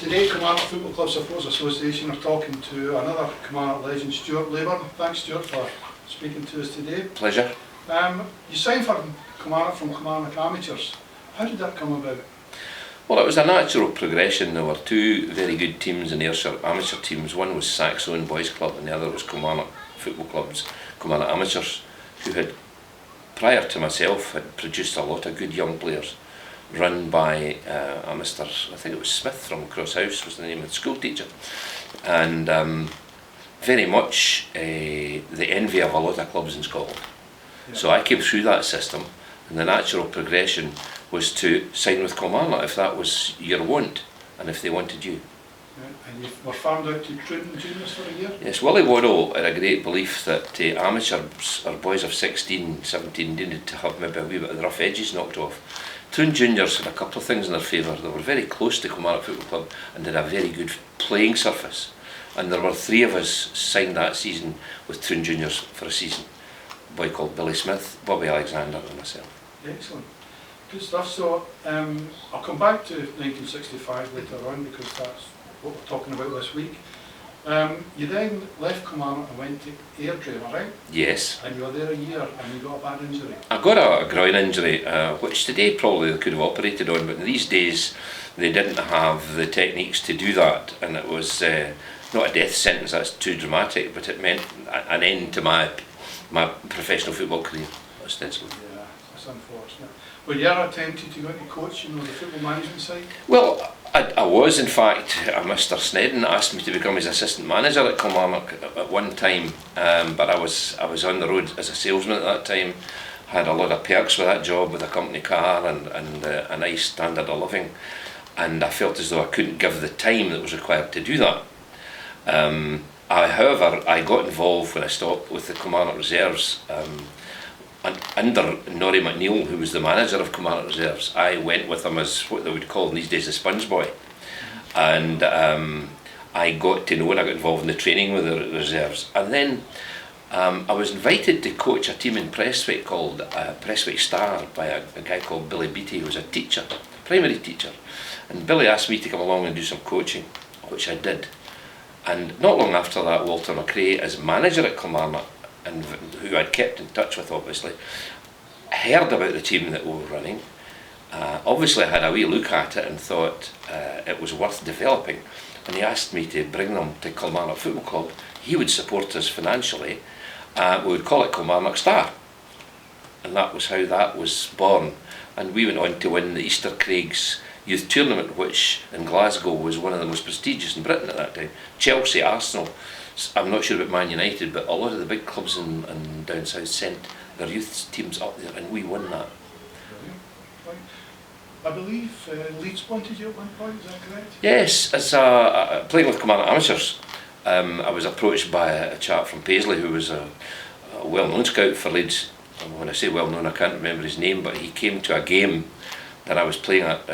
Today, Kilmarnock Football Club Supporters Association are talking to another Kilmarnock legend, Stuart Layburn. Thanks, Stuart, for speaking to us today. Pleasure. You signed for Kilmarnock from Kilmarnock Amateurs. How did that come about? Well, it was a natural progression. There were two very good teams in Ayrshire, amateur teams. One was Saxon Boys Club and the other was Kilmarnock Football Club's Kilmarnock Amateurs, who had, prior to myself, had produced a lot of good young players, run by a Mr. I think it was Smith from Crosshouse was the name of the school teacher, and very much the envy of a lot of clubs in Scotland. Yeah. So I came through that system, and the natural progression was to sign with Kilmarnock if that was your want and if they wanted you. Yeah. And you were farmed out to Truden Juniors for a year? Yes, Willie Waddle had a great belief that amateurs or boys of 16, 17 needed to have maybe a wee bit of the rough edges knocked off. Truden Juniors had a couple of things in their favour. They were very close to Kilmarnock Football Club and had a very good playing surface. And there were three of us signed that season with Truden Juniors for a season. A boy called Billy Smith, Bobby Alexander and myself. Excellent. Good stuff. So I'll come back to 1965 later on because that's what we're talking about this week. You then left Kilmarnock and went to Airdrie, am I right? Yes. And you were there a year and you got a bad injury. I got a groin injury, which today probably they could have operated on, but in these days they didn't have the techniques to do that, and it was not a death sentence, that's too dramatic, but it meant an end to my professional football career, ostensibly. Yeah, that's unfortunate. Were you ever tempted to go into coaching, the football management side? Well, I was, in fact. Mr. Snedden asked me to become his assistant manager at Kilmarnock at one time, but I was on the road as a salesman at that time. Had a lot of perks with that job, with a company car and a nice standard of living, and I felt as though I couldn't give the time that was required to do that. However, I got involved when I stopped with the Kilmarnock Reserves. Under Norrie McNeil, who was the manager of Kilmarnock Reserves, I went with him as what they would call in these days a sponge boy, and I got to know and I got involved in the training with the reserves, and then I was invited to coach a team in Prestwick called Prestwick Star by a guy called Billy Beattie, who was a teacher, primary teacher, and Billy asked me to come along and do some coaching, which I did, and not long after that Walter McRae, as manager at Kilmarnock, and who I'd kept in touch with obviously, heard about the team that we were running. Obviously I had a wee look at it and thought it was worth developing, and he asked me to bring them to Kilmarnock Football Club. He would support us financially. We would call it Kilmarnock Star, and that was how that was born. And we went on to win the Easter Craigs Youth Tournament, which in Glasgow was one of the most prestigious in Britain at that time. Chelsea, Arsenal, I'm not sure about Man United, but a lot of the big clubs in down south sent their youth teams up there, and we won that. Right. I believe Leeds wanted you at one point, is that correct? Yes, as playing with Kilmarnock Amateurs, I was approached by a chap from Paisley who was a well-known scout for Leeds. When I say well-known, I can't remember his name, but he came to a game that I was playing at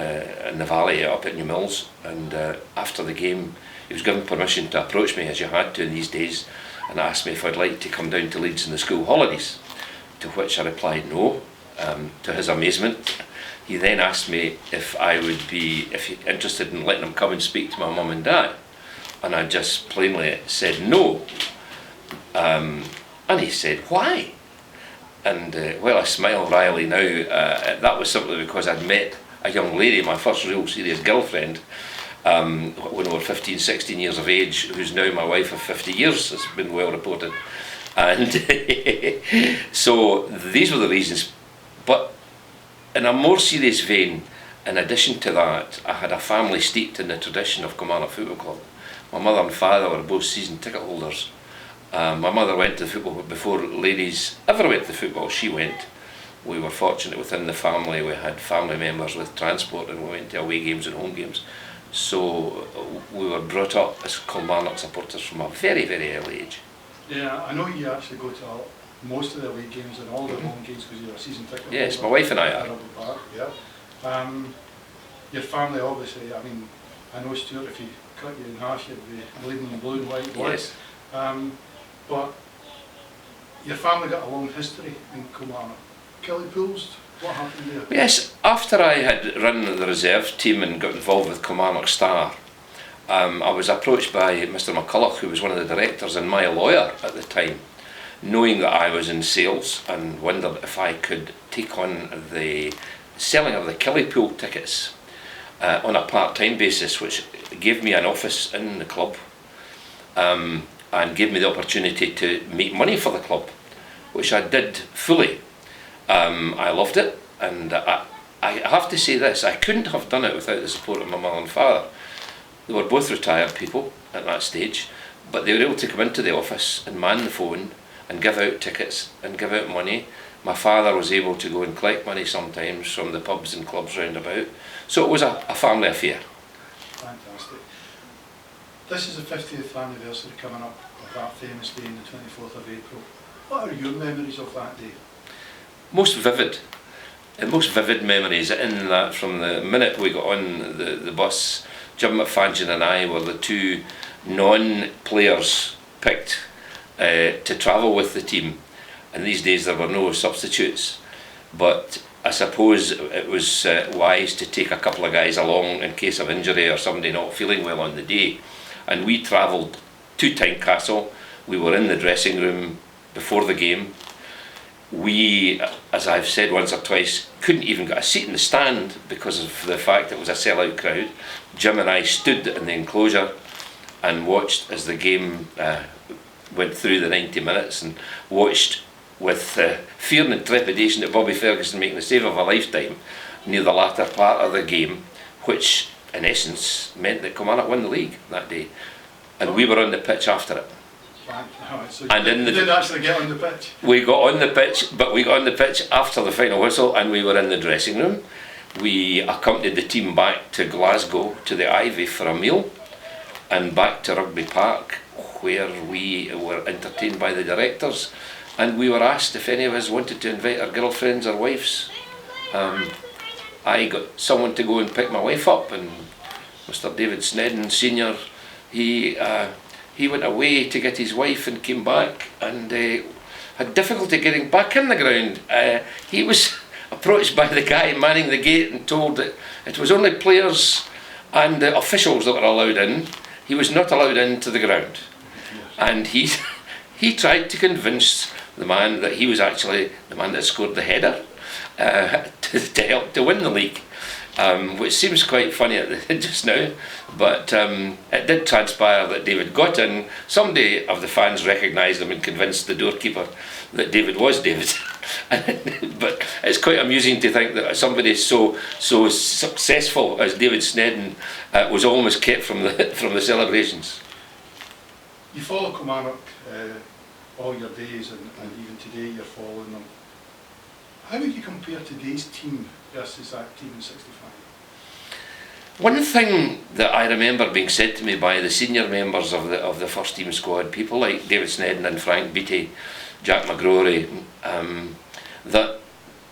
in the Valley up at New Mills, and after the game he was given permission to approach me, as you had to in these days, and asked me if I'd like to come down to Leeds in the school holidays, to which I replied no. To his amazement, he then asked me if I would be interested in letting him come and speak to my mum and dad, and I just plainly said no. And he said, why? And well, I smile wryly now. That was simply because I'd met a young lady, my first real serious girlfriend, when we were 15, 16 years of age, who's now my wife of 50 years, has been well reported. And so these were the reasons. But in a more serious vein, in addition to that, I had a family steeped in the tradition of Kilmarnock Football Club. My mother and father were both season ticket holders. My mother went to the football, but before ladies ever went to football, she went. We were fortunate within the family, we had family members with transport, and we went to away games and home games. So we were brought up as Kilmarnock supporters from a very, very early age. Yeah, I know you actually go to most of the away games and all the home games because you're a season ticket holder. Yes, my wife and I are. Yeah. Your family, obviously, I mean, I know, Stuart, if you cut you in half, you'd be bleeding in blue and white. Yes. But your family got a long history in Kilmarnock. Kelly Pools, what happened there? Yes, after I had run the reserve team and got involved with Kilmarnock Star, I was approached by Mr. McCulloch, who was one of the directors and my lawyer at the time, knowing that I was in sales, and wondered if I could take on the selling of the Killypool tickets on a part-time basis, which gave me an office in the club and gave me the opportunity to make money for the club, which I did fully. I loved it, and I have to say this, I couldn't have done it without the support of my mother and father. They were both retired people at that stage, but they were able to come into the office and man the phone and give out tickets and give out money. My father was able to go and collect money sometimes from the pubs and clubs round about. So it was a family affair. Fantastic. This is the 50th anniversary coming up of that famous day on the 24th of April. What are your memories of that day? Most vivid. The most vivid memories in that from the minute we got on the bus, Jim McFadgen and I were the two non-players picked to travel with the team. And these days there were no substitutes, but I suppose it was wise to take a couple of guys along in case of injury or somebody not feeling well on the day. And we travelled to Tynecastle. We were in the dressing room before the game. We, as I've said once or twice, couldn't even get a seat in the stand because of the fact it was a sellout crowd. Jim and I stood in the enclosure and watched as the game went through the 90 minutes, and watched with fear and trepidation at Bobby Ferguson making the save of a lifetime near the latter part of the game, which in essence meant that Kilmarnock won the league that day, and we were on the pitch after it. So you did actually get on the pitch? We got on the pitch, but we got on the pitch after the final whistle, and we were in the dressing room. We accompanied the team back to Glasgow to the Ivy for a meal, and back to Rugby Park, where we were entertained by the directors, and we were asked if any of us wanted to invite our girlfriends or wives. I got someone to go and pick my wife up, and Mr. David Snedden Senior, he went away to get his wife and came back, and had difficulty getting back in the ground. He was approached by the guy manning the gate and told that it was only players and officials that were allowed in. He was not allowed into the ground. And he tried to convince the man that he was actually the man that scored the header to help to win the league, which seems quite funny just now, but it did transpire that David got in. Somebody of the fans recognised him and convinced the doorkeeper that David was David. But it's quite amusing to think that somebody so successful as David Snedden was almost kept from the celebrations. You follow Kilmarnock all your days, and even today you're following them. How would you compare today's team versus that team in '65? One thing that I remember being said to me by the senior members of the first team squad, people like David Snedden and Frank Beattie, Jack McGrory, that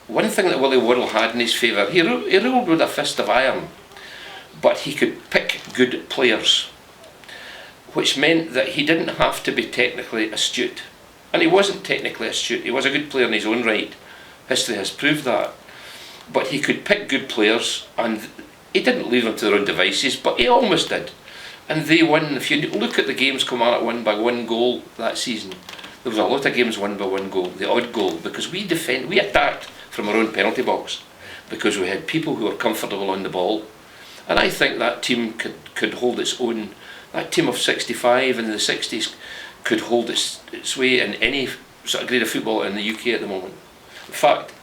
one thing that Willie Worrell had in his favour, he ruled with a fist of iron, but he could pick good players, which meant that he didn't have to be technically astute. And he wasn't technically astute, he was a good player in his own right. History has proved that. But he could pick good players, and he didn't leave them to their own devices, but he almost did. And they won. If you look at the games Kilmarnock won by 1 goal that season, there was a lot of games won by 1 goal, the odd goal, because we attacked from our own penalty box, because we had people who were comfortable on the ball. And I think that team could hold its own. That team of '65 in the '60s could hold its way in any sort of grade of football in the UK at the moment. In fact,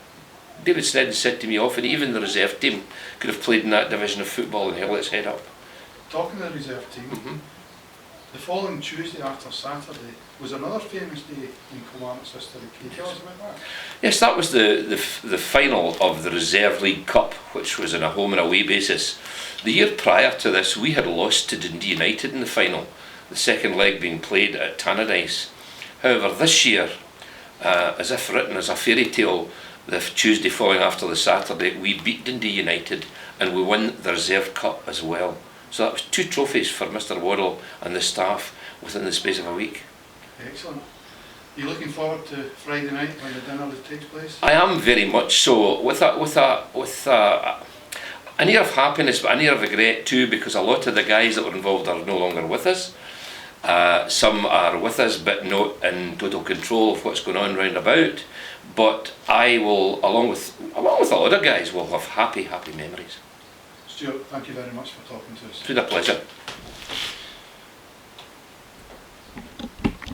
David Snedden said to me often, even the reserve team could have played in that division of football and held its head up. Talking of the reserve team, the following Tuesday after Saturday was another famous day in Kilmarnock's history. Can you tell us about that? Yes, that was the final of the Reserve League Cup, which was on a home and away basis. The year prior to this, we had lost to Dundee United in the final, the second leg being played at Tannadice. However, this year, as if written as a fairy tale, the Tuesday following after the Saturday, we beat Dundee United and we won the Reserve Cup as well. So that was 2 trophies for Mr. Worrell and the staff within the space of a week. Excellent. Are you looking forward to Friday night when the dinner takes place? I am very much so. an air of happiness, but an air of regret too, because a lot of the guys that were involved are no longer with us. Some are with us, but not in total control of what's going on round about. But I will, along with a lot of guys, will have happy memories. Stuart, thank you very much for talking to us. It's been a pleasure.